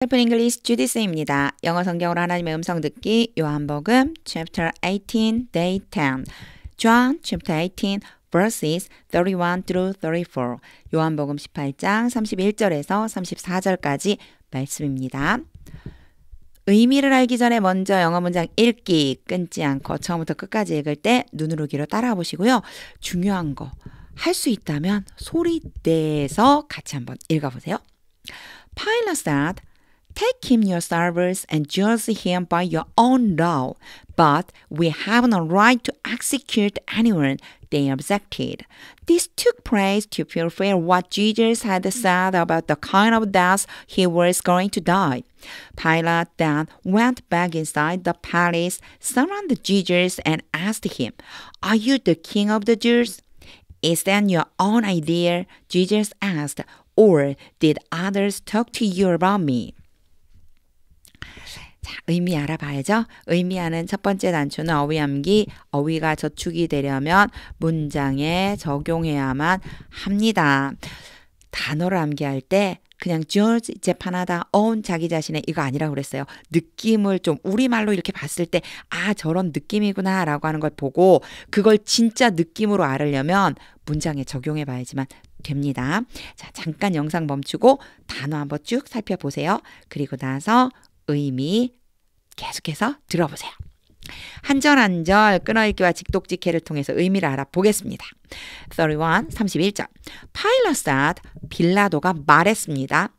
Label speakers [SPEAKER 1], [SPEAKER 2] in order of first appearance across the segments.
[SPEAKER 1] Open English 주디스입니다. 영어 성경으로 하나님의 음성 듣기 요한복음 chapter 18 day 10 John chapter 18 verses 31 through 34 요한복음 18장 31절에서 34절까지 말씀입니다. 의미를 알기 전에 먼저 영어 문장 읽기 끊지 않고 처음부터 끝까지 읽을 때 눈으로 귀로 따라와 보시고요. 중요한 거 할 수 있다면 소리 내서 같이 한번 읽어보세요. Pilate said, Take him yourselves and judge him by your own law, but we have no right to execute anyone, they objected. This took place to fulfill what Jesus had said about the kind of death he was going to die. Pilate then went back inside the palace, surrounded Jesus, and asked him, Are you the king of the Jews? Is that your own idea? Jesus asked, or did others talk to you about me? 자, 의미 알아봐야죠. 의미하는 첫 번째 단초는 어휘암기, 어휘가 저축이 되려면 문장에 적용해야만 합니다. 단어를 암기할 때 그냥 judge, 재판하다, own, 자기 자신의 이거 아니라고 그랬어요. 느낌을 좀 우리말로 이렇게 봤을 때 아 저런 느낌이구나 라고 하는 걸 보고 그걸 진짜 느낌으로 알으려면 문장에 적용해 봐야지만 됩니다. 자, 잠깐 영상 멈추고 단어 한번 쭉 살펴보세요. 그리고 나서 의미 계속해서 들어보세요. 한 절 한 절 끊어읽기와 직독직해를 통해서 의미를 알아보겠습니다. 31절 Pilate said, 빌라도가 말했습니다.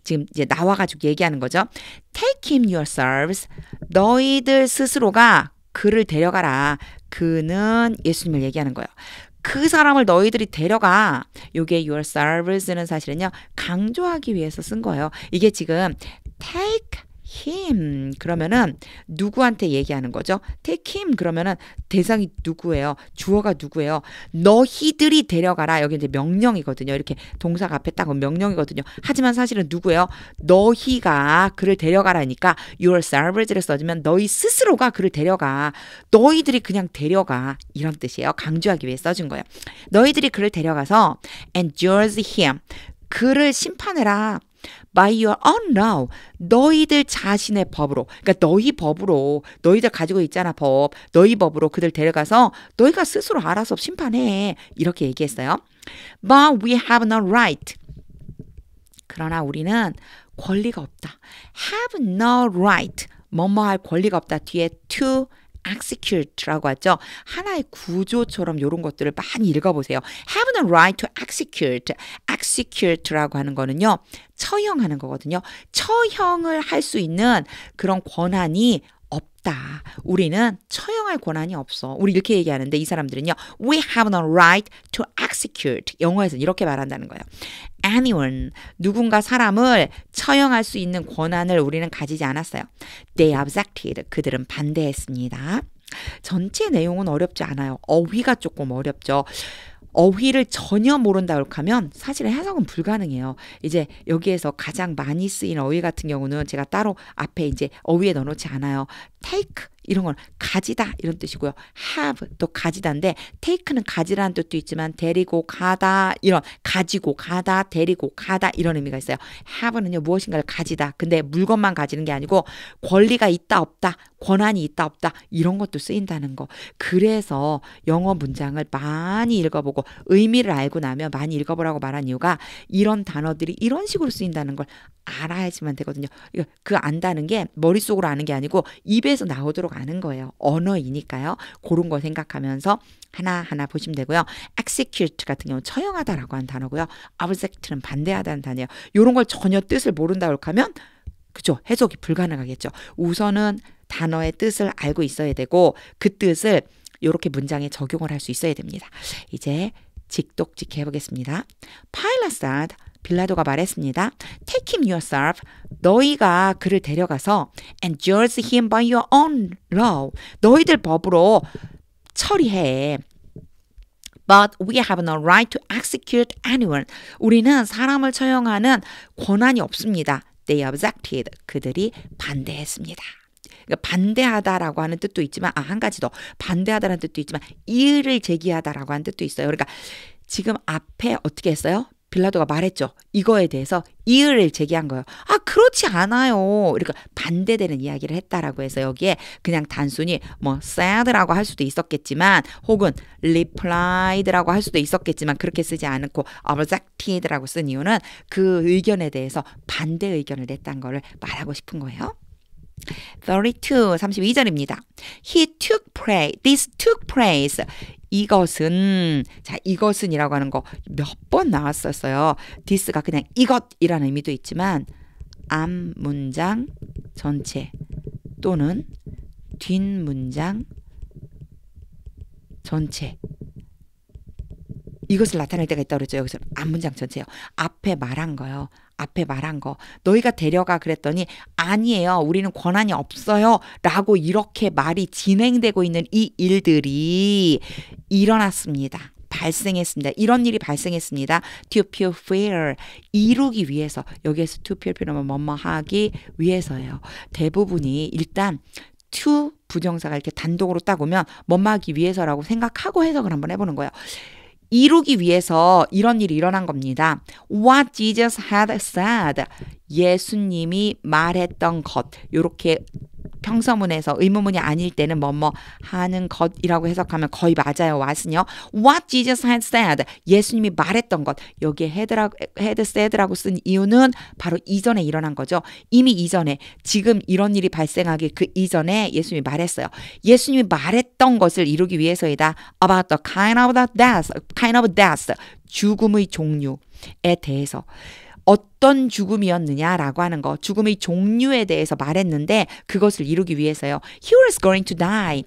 [SPEAKER 1] 지금 이제 나와가지고 얘기하는 거죠. Take him yourselves. 너희들 스스로가 그를 데려가라. 그는 예수님을 얘기하는 거예요. 그 사람을 너희들이 데려가. 요게 yourselves는 사실은요 강조하기 위해서 쓴 거예요. 이게 지금 take him 그러면은 누구한테 얘기하는 거죠? take him 그러면은 대상이 누구예요? 주어가 누구예요? 너희들이 데려가라. 여기 이제 명령이거든요. 이렇게 동사가 앞에 딱 명령이거든요. 하지만 사실은 누구예요? 너희가 그를 데려가라니까 yourselves를 써주면 너희 스스로가 그를 데려가. 너희들이 그냥 데려가. 이런 뜻이에요. 강조하기 위해 써준 거예요. 너희들이 그를 데려가서 and judge him 그를 심판해라. By your own law. 너희들 자신의 법으로. 그러니까 너희 법으로. 너희들 가지고 있잖아 법. 너희 법으로 그들 데려가서 너희가 스스로 알아서 심판해. 이렇게 얘기했어요. But we have no right. 그러나 우리는 권리가 없다. Have no right. 뭐뭐 할 권리가 없다. 뒤에 to execute라고 하죠. 하나의 구조처럼 이런 것들을 많이 읽어보세요. Have the right to execute. execute라고 하는 거는요. 처형하는 거거든요. 처형을 할 수 있는 그런 권한이 없다. 우리는 처형할 권한이 없어. 우리 이렇게 얘기하는데 이 사람들은요. We have no right to execute. 영어에서는 이렇게 말한다는 거예요. Anyone, 누군가 사람을 처형할 수 있는 권한을 우리는 가지지 않았어요. They objected. 그들은 반대했습니다. 전체 내용은 어렵지 않아요. 어휘가 조금 어렵죠. 어휘를 전혀 모른다 그렇게 하면 사실은 해석은 불가능해요. 이제 여기에서 가장 많이 쓰인 어휘 같은 경우는 제가 따로 앞에 이제 어휘에 넣어놓지 않아요. take 이런 건 가지다 이런 뜻이고요. have 또 가지다인데 take는 가지라는 뜻도 있지만 데리고 가다 이런 가지고 가다 데리고 가다 이런 의미가 있어요. have는요 무엇인가를 가지다. 근데 물건만 가지는 게 아니고 권리가 있다 없다 권한이 있다 없다 이런 것도 쓰인다는 거. 그래서 영어 문장을 많이 읽어보고 의미를 알고 나면 많이 읽어보라고 말한 이유가 이런 단어들이 이런 식으로 쓰인다는 걸 알아야지만 되거든요. 그 안다는 게 머릿속으로 아는 게 아니고 입에서 나오도록 아는 거예요. 언어이니까요. 그런 거 생각하면서 하나하나 보시면 되고요. execute 같은 경우는 처형하다라고 하는 단어고요. object는 반대하다는 단어예요. 이런 걸 전혀 뜻을 모른다 그렇게 하면 그죠? 해석이 불가능하겠죠. 우선은 단어의 뜻을 알고 있어야 되고 그 뜻을 이렇게 문장에 적용을 할 수 있어야 됩니다. 이제 직독직해 보겠습니다. Pilate said, 빌라도가 말했습니다. Take him yourself. 너희가 그를 데려가서 and judge him by your own law. 너희들 법으로 처리해. But we have no right to execute anyone. 우리는 사람을 처형하는 권한이 없습니다. They objected. 그들이 반대했습니다. 그러니까 반대하다라고 하는 뜻도 있지만 한 가지 더 반대하다라는 뜻도 있지만 이의를 제기하다라고 하는 뜻도 있어요. 그러니까 지금 앞에 어떻게 했어요? 빌라도가 말했죠. 이거에 대해서 이의를 제기한 거예요. 아, 그렇지 않아요. 그러니까 반대되는 이야기를 했다라고 해서 여기에 그냥 단순히 뭐 said라고 할 수도 있었겠지만 혹은 replied라고 할 수도 있었겠지만 그렇게 쓰지 않고 objected라고 쓴 이유는 그 의견에 대해서 반대 의견을 냈다는 거를 말하고 싶은 거예요. 32절입니다. This took place. 이것은이라고 하는 거 몇 번 나왔었어요. this가 그냥 이것이라는 의미도 있지만 앞 문장 전체 또는 뒷 문장 전체 이것을 나타낼 때가 있다고 그랬죠. 여기서 앞문장 전체요. 앞에 말한 거요. 앞에 말한 거. 너희가 데려가 그랬더니 아니에요. 우리는 권한이 없어요. 라고 이렇게 말이 진행되고 있는 이 일들이 일어났습니다. 발생했습니다. 이런 일이 발생했습니다. To fulfill. 이루기 위해서. 여기에서 to fulfill은 뭐뭐 하기 위해서예요. 대부분이 일단 to 부정사가 이렇게 단독으로 딱 오면 뭐뭐 하기 위해서라고 생각하고 해석을 한번 해보는 거예요. 이루기 위해서 이런 일이 일어난 겁니다. What Jesus had said. 예수님이 말했던 것. 요렇게 평서문에서 의문문이 아닐 때는 뭐뭐 하는 것이라고 해석하면 거의 맞아요. what은요. What Jesus had said. 예수님이 말했던 것. 여기에 had said라고 쓴 이유는 바로 이전에 일어난 거죠. 이미 이전에 지금 이런 일이 발생하기 그 이전에 예수님이 말했어요. 예수님이 말했던 것을 이루기 위해서이다. About the kind of death. 죽음의 종류에 대해서. 어떤 죽음이었느냐라고 하는 거, 죽음의 종류에 대해서 말했는데 그것을 이루기 위해서요. He was going to die.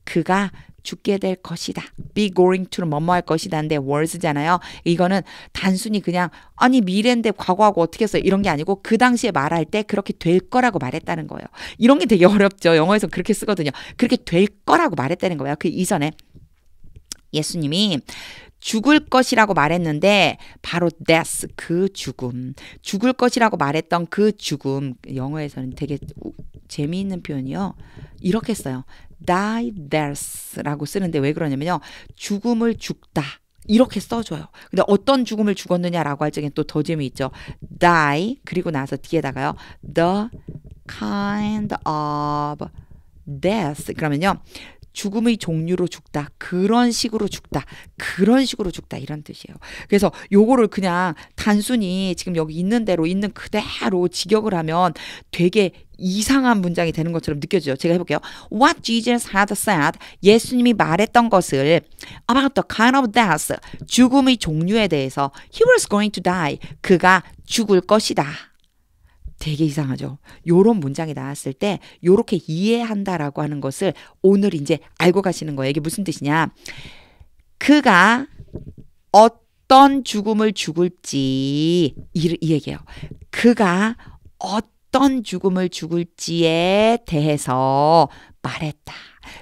[SPEAKER 1] 그가 죽게 될 것이다. be going to는 뭐뭐 할 것이다인데 was잖아요. 이거는 단순히 그냥 아니 미래인데 과거하고 어떻게 했어요? 이런 게 아니고 그 당시에 말할 때 그렇게 될 거라고 말했다는 거예요. 이런 게 되게 어렵죠. 영어에서 그렇게 쓰거든요. 그렇게 될 거라고 말했다는 거예요. 그 이전에 예수님이 죽을 것이라고 말했는데 바로 death, 그 죽음. 죽을 것이라고 말했던 그 죽음. 영어에서는 되게 재미있는 표현이요. 이렇게 써요. die death라고 쓰는데 왜 그러냐면요. 죽음을 죽다. 이렇게 써줘요. 근데 어떤 죽음을 죽었느냐라고 할 적엔 또 더 재미있죠. die 그리고 나서 뒤에다가요. the kind of death. 그러면요. 죽음의 종류로 죽다. 그런 식으로 죽다. 그런 식으로 죽다. 이런 뜻이에요. 그래서 요거를 그냥 단순히 지금 여기 있는 대로 있는 그대로 직역을 하면 되게 이상한 문장이 되는 것처럼 느껴져요. 제가 해볼게요. What Jesus had said. 예수님이 말했던 것을 about the kind of death. 죽음의 종류에 대해서 He was going to die. 그가 죽을 것이다. 되게 이상하죠. 요런 문장이 나왔을 때 요렇게 이해한다라고 하는 것을 오늘 이제 알고 가시는 거예요. 이게 무슨 뜻이냐. 그가 어떤 죽음을 죽을지 이 얘기예요. 그가 어떤 죽음을 죽을지에 대해서 말했다.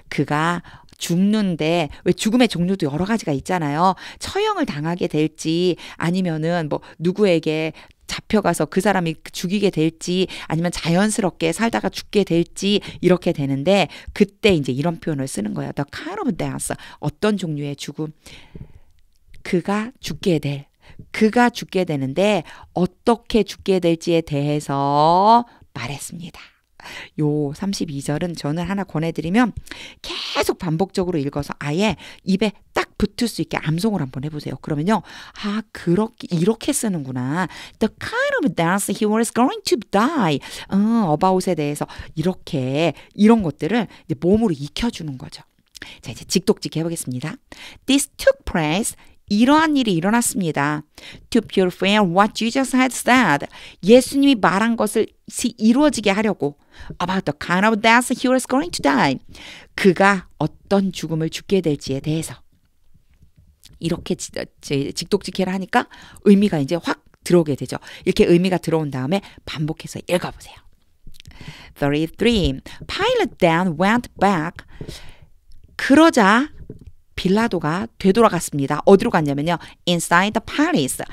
[SPEAKER 1] 그가 죽는데 왜 죽음의 종류도 여러 가지가 있잖아요. 처형을 당하게 될지 아니면은 뭐 누구에게 잡혀가서 그 사람이 죽이게 될지 아니면 자연스럽게 살다가 죽게 될지 이렇게 되는데 그때 이제 이런 표현을 쓰는 거예요. The kind of death. 어떤 종류의 죽음. 그가 죽게 되는데 어떻게 죽게 될지에 대해서 말했습니다. 요 32절은 저는 하나 권해드리면 계속 반복적으로 읽어서 아예 입에 딱 붙을 수 있게 암송을 한번 해보세요. 그러면요. 아, 이렇게 쓰는구나. The kind of death he was going to die. about에 대해서 이런 것들을 이제 몸으로 익혀주는 거죠. 자, 이제 직독직 해보겠습니다. This took place. 이러한 일이 일어났습니다. To purify what Jesus had said. 예수님이 말한 것을 이루어지게 하려고. About the kind of death he was going to die. 그가 어떤 죽음을 죽게 될지에 대해서. 이렇게 직독직해를 하니까 의미가 이제 확 들어오게 되죠. 이렇게 의미가 들어온 다음에 반복해서 읽어보세요. 33. Pilate then went back. 그러자 빌라도가 되돌아갔습니다. 어디로 갔냐면요. Inside the palace.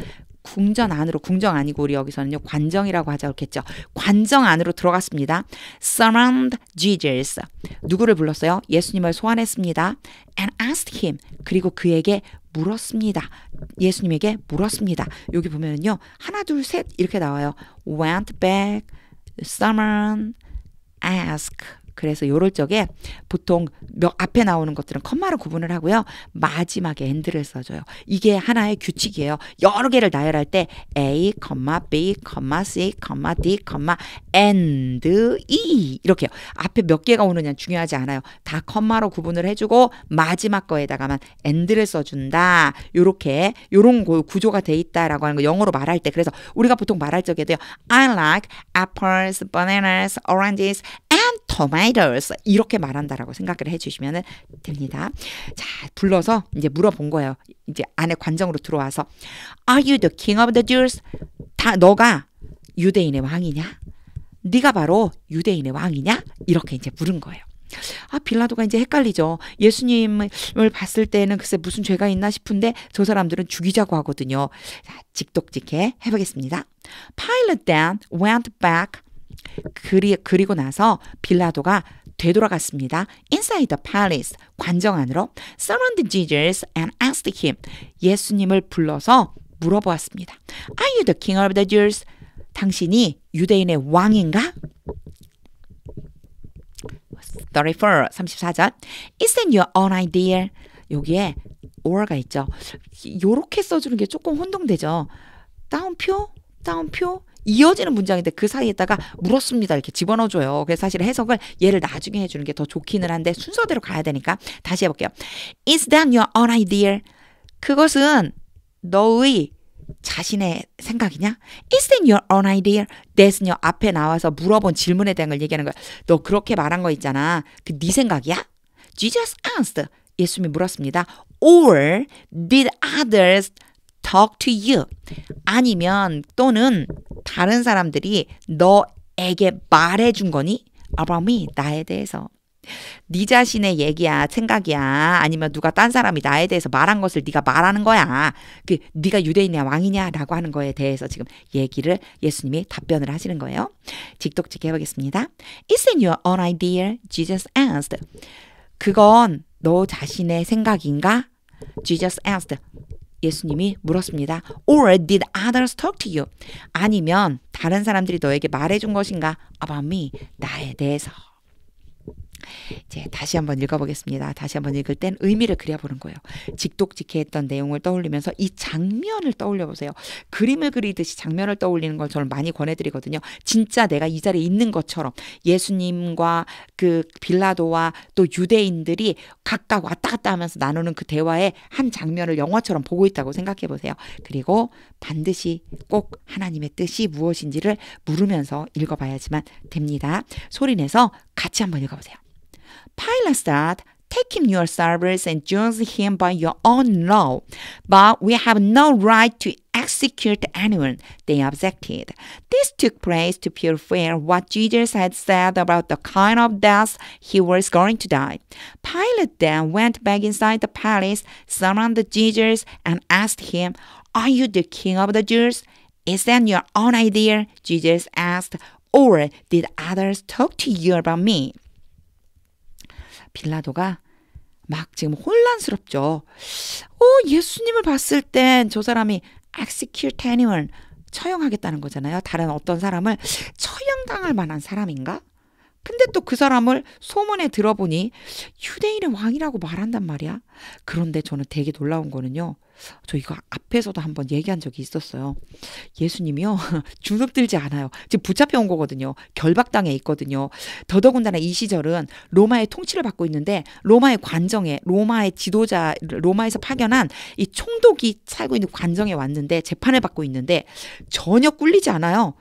[SPEAKER 1] 궁전 안으로, 궁정 아니고 우리 여기서는요. 관정이라고 하자 그렇겠죠. 관정 안으로 들어갔습니다. Summoned Jesus. 누구를 불렀어요? 예수님을 소환했습니다. And asked him. 그리고 그에게 물었습니다. 예수님에게 물었습니다. 여기 보면요. 하나, 둘, 셋 이렇게 나와요. went back, someone ask. 그래서 요럴 적에 보통 앞에 나오는 것들은 컴마로 구분을 하고요. 마지막에 and를 써줘요. 이게 하나의 규칙이에요. 여러 개를 나열할 때 A, B, C, D, and, E 이렇게요. 앞에 몇 개가 오느냐 중요하지 않아요. 다 컴마로 구분을 해주고 마지막 거에다가만 and를 써준다. 요런 구조가 돼 있다라고 하는 거 영어로 말할 때 그래서 우리가 보통 말할 적에도요. I like apples, bananas, oranges, and tomatoes 이렇게 말한다라고 생각을 해주시면 됩니다. 자, 불러서 이제 물어본 거예요. 이제 안에 관정으로 들어와서 Are you the king of the Jews? 너가 유대인의 왕이냐? 네가 바로 유대인의 왕이냐? 이렇게 이제 물은 거예요. 빌라도가 이제 헷갈리죠. 예수님을 봤을 때는 글쎄 무슨 죄가 있나 싶은데 저 사람들은 죽이자고 하거든요. 자, 직독직해 해보겠습니다. Pilate then went back. 그리고 나서 빌라도가 되돌아갔습니다. Inside the palace, 관정 안으로 surrounded Jesus and asked him. 예수님을 불러서 물어보았습니다. Are you the king of the Jews? 당신이 유대인의 왕인가? 34절. Is that your own idea? 여기에 or가 있죠. 요렇게 써주는 게 조금 혼동되죠. 따옴표. 이어지는 문장인데 그 사이에다가 물었습니다 이렇게 집어넣어줘요. 그래서 사실 해석을 얘를 나중에 해주는 게 더 좋기는 한데 순서대로 가야 되니까 다시 해볼게요. Is that your own idea? 그것은 너의 자신의 생각이냐? Is that your own idea? that은요 앞에 나와서 물어본 질문에 대한 걸 얘기하는 거야. 너 그렇게 말한 거 있잖아. 그 네 생각이야? Jesus asked. 예수님이 물었습니다. Or did others talk to you? 아니면 또는 다른 사람들이 너에게 말해준 거니? About me, 나에 대해서. 네 자신의 얘기야, 생각이야. 아니면 누가 딴 사람이 나에 대해서 말한 것을 네가 말하는 거야. 네가 유대인이냐 왕이냐라고 하는 거에 대해서 지금 얘기를 예수님이 답변을 하시는 거예요. 직독직해 해보겠습니다. Is it your own idea? Jesus asked. 그건 너 자신의 생각인가? Jesus asked. 예수님이 물었습니다. Or did others talk to you? 아니면 다른 사람들이 너에게 말해준 것인가? About me, 나에 대해서. 이제 다시 한번 읽어보겠습니다. 다시 한번 읽을 땐 의미를 그려보는 거예요. 직독직해 했던 내용을 떠올리면서 이 장면을 떠올려 보세요. 그림을 그리듯이 장면을 떠올리는 걸 저는 많이 권해드리거든요. 진짜 내가 이 자리에 있는 것처럼 예수님과 그 빌라도와 또 유대인들이 각각 왔다 갔다 하면서 나누는 그 대화의 한 장면을 영화처럼 보고 있다고 생각해 보세요. 그리고 반드시 꼭 하나님의 뜻이 무엇인지를 물으면서 읽어봐야지만 됩니다. 소리내서 같이 한번 읽어보세요. Pilate said, take him yourselves and judge him by your own law. But we have no right to execute anyone, they objected. This took place to purify what Jesus had said about the kind of death he was going to die. Pilate then went back inside the palace, summoned Jesus, and asked him, Are you the king of the Jews? Is that your own idea? Jesus asked. Or did others talk to you about me? 빌라도가 막 지금 혼란스럽죠. 예수님을 봤을 땐 저 사람이 execute anyone, 처형하겠다는 거잖아요. 다른 어떤 사람을 처형당할 만한 사람인가? 근데 또 그 사람을 소문에 들어보니 유대인의 왕이라고 말한단 말이야. 그런데 저는 되게 놀라운 거는요. 저 이거 앞에서도 한번 얘기한 적이 있었어요. 예수님이요. 주눅들지 않아요. 지금 붙잡혀 온 거거든요. 결박당해 있거든요. 더더군다나 이 시절은 로마의 통치를 받고 있는데 로마의 관정에 로마의 지도자 로마에서 파견한 이 총독이 살고 있는 관정에 왔는데 재판을 받고 있는데 전혀 꿀리지 않아요.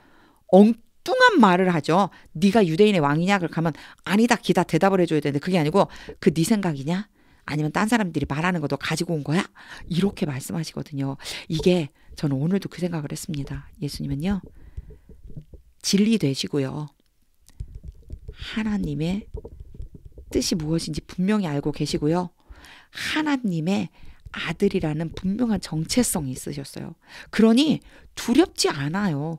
[SPEAKER 1] 엉뚱한 말을 하죠. 네가 유대인의 왕이냐? 그렇게 하면 아니다 기다 대답을 해줘야 되는데 그게 아니고 그 네 생각이냐? 아니면 딴 사람들이 말하는 거 너 가지고 온 거야? 이렇게 말씀하시거든요. 이게 저는 오늘도 그 생각을 했습니다. 예수님은요. 진리 되시고요. 하나님의 뜻이 무엇인지 분명히 알고 계시고요. 하나님의 아들이라는 분명한 정체성이 있으셨어요. 그러니 두렵지 않아요.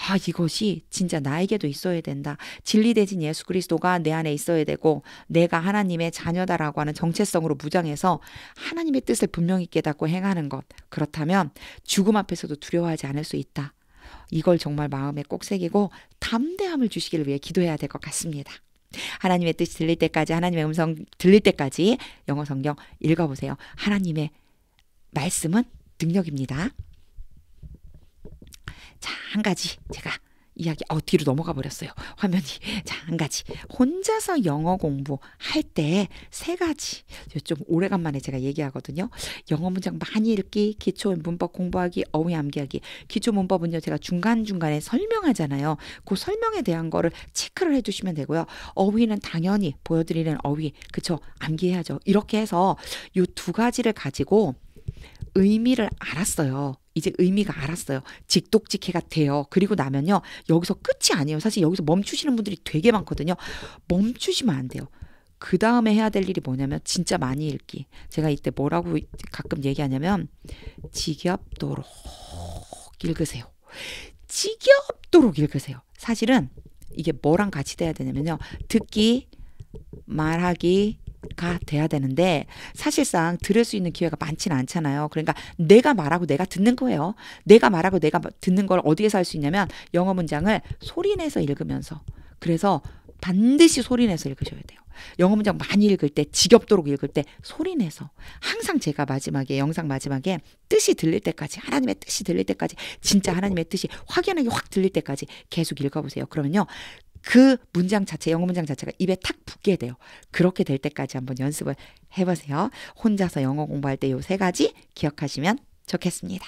[SPEAKER 1] 아, 이것이 진짜 나에게도 있어야 된다. 진리대진 예수 그리스도가 내 안에 있어야 되고 내가 하나님의 자녀다라고 하는 정체성으로 무장해서 하나님의 뜻을 분명히 깨닫고 행하는 것. 그렇다면 죽음 앞에서도 두려워하지 않을 수 있다. 이걸 정말 마음에 꼭 새기고 담대함을 주시기를 위해 기도해야 될 것 같습니다. 하나님의 뜻이 들릴 때까지, 하나님의 음성 들릴 때까지 영어 성경 읽어보세요. 하나님의 말씀은 능력입니다. 자, 한 가지 제가 이야기 뒤로 넘어가 버렸어요. 화면이. 자, 한 가지. 혼자서 영어 공부할 때 세 가지. 좀 오래간만에 제가 얘기하거든요. 영어 문장 많이 읽기, 기초 문법 공부하기, 어휘 암기하기. 기초 문법은요, 제가 중간중간에 설명하잖아요. 그 설명에 대한 거를 체크를 해주시면 되고요. 어휘는 당연히 보여드리는 어휘, 그쵸? 암기해야죠. 이렇게 해서 이 두 가지를 가지고 의미를 알았어요. 이제 의미가 알았어요. 직독직해가 돼요. 그리고 나면요. 여기서 끝이 아니에요. 사실 여기서 멈추시는 분들이 되게 많거든요. 멈추시면 안 돼요. 그 다음에 해야 될 일이 뭐냐면 진짜 많이 읽기. 제가 이때 뭐라고 가끔 얘기하냐면 지겹도록 읽으세요. 지겹도록 읽으세요. 사실은 이게 뭐랑 같이 돼야 되냐면요. 듣기, 말하기, 가 돼야 되는데 사실상 들을 수 있는 기회가 많지는 않잖아요. 그러니까 내가 말하고 내가 듣는 거예요. 내가 말하고 내가 듣는 걸 어디에서 할 수 있냐면 영어 문장을 소리내서 읽으면서. 그래서 반드시 소리내서 읽으셔야 돼요. 영어 문장 많이 읽을 때, 지겹도록 읽을 때 소리내서. 항상 제가 마지막에, 영상 마지막에 뜻이 들릴 때까지, 하나님의 뜻이 들릴 때까지, 진짜 하나님의 뜻이 확연하게 확 들릴 때까지 계속 읽어보세요. 그러면요, 그 문장 자체, 영어 문장 자체가 입에 탁 붙게 돼요. 그렇게 될 때까지 한번 연습을 해보세요. 혼자서 영어 공부할 때 요 세 가지 기억하시면 좋겠습니다.